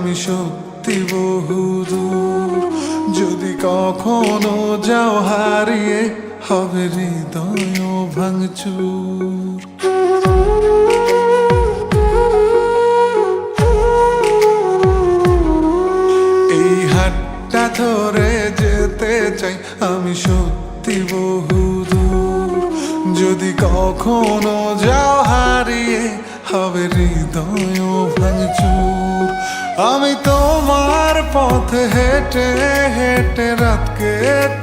আমি সত্যি বহুদূর। যদি কখনো যাও হারিয়ে, হবে হৃদয় ভাঙচুর। এই হাতটা ধরে যেতে চাই আমি সত্যি বহুদূর। যদি কখনো যাও হারিয়ে, হবে হৃদয় ভাঙচুর। আমি তোমার পথে হেঁটে হেঁটে রাতকে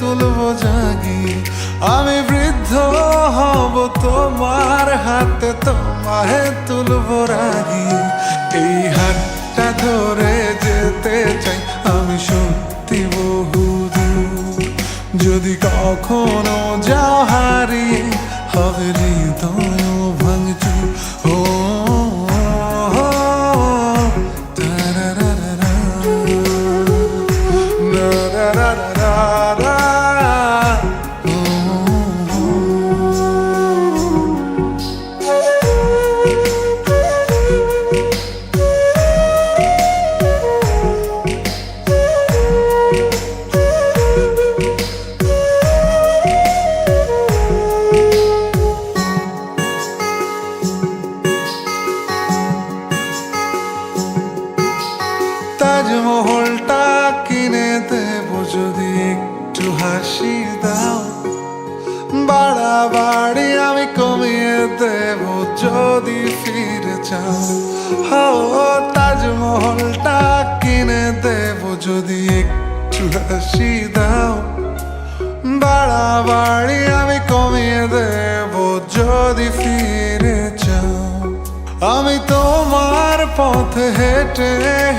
তুলবো জাগিয়ে। আমি বৃদ্ধ হব তোমার হাতে, তোমায় তুলবো রাগিয়ে। এই হাতটা ধরে যেতে চাই আমি সত্যি বহুদূর। যদি কখনো যাও হারিয়ে, হবে হৃদয় ভাঙচুর। ও তাজমহলটা কিনে দেব যদি একটু হাসি দাও। বাড়াবাড়ি আমি কমিয়ে দেব যদি ফিরে চাও। তাজমহলটা কিনে দেব যদি একটু হাসি দাও। বাড়াবাড়ি আমি কমিয়ে দেব যদি ফিরে চাও। আমি তোমার পথে হেঁটে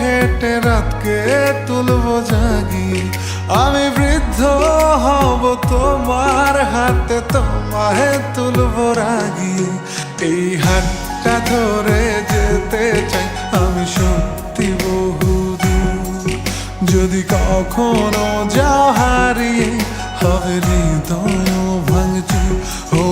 হেঁটে রাতকে তুলবো জাগিয়ে। আমি বৃদ্ধ হব তোমার হাতে, তোমায় তুলবো রাগিয়ে। এই হাতটা ধরে যেতে চাই আমি সত্যি বহুদূর। যদি কখনো যাও হারিয়ে, হবে হৃদয় ভাঙচুর। ও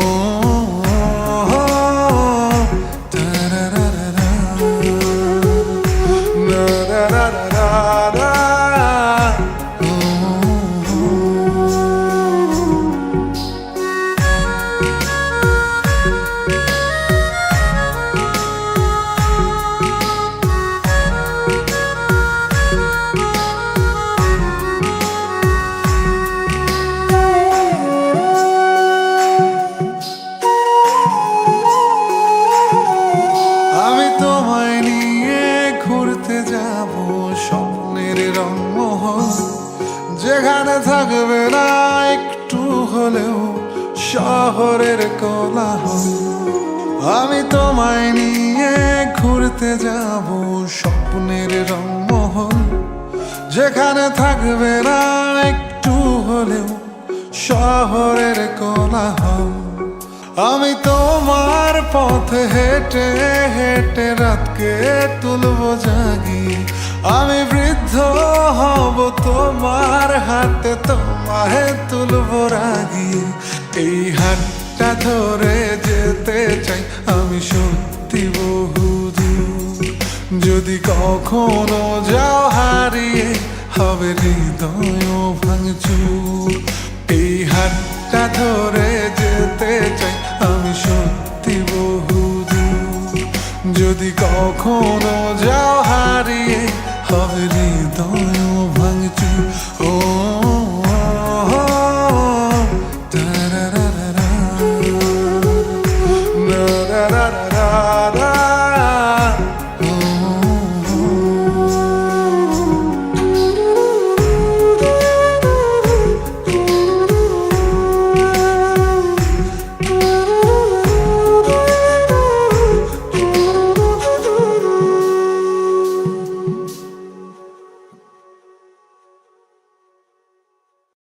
স্বপ্নের রংমহল, যেখানে থাকবে না একটু হলেও শহরের কোলাহল। আমি তোমায় নিয়ে ঘুরতে যাব স্বপ্নের রংমহল, যেখানে থাকবে না একটু হলেও শহরের কোলাহল। আমি তোমার পথে হেঁটে হেঁটে রাতকে তুলবো জাগিয়ে। আমি বৃদ্ধ হব তোমার হাতে, তোমায় তুলবো রাগিয়ে। এই হাতটা ধরে যেতে চাই আমি সত্যি বহুদূর। যদি কখনো যাও হারিয়ে, হবে হৃদয় ভাঙচুর। এই হাতটা ধরে যেতে চাই আমি সত্যি বহুদূর। যদি কখনো যাও হারিয়ে, হবে হৃদয়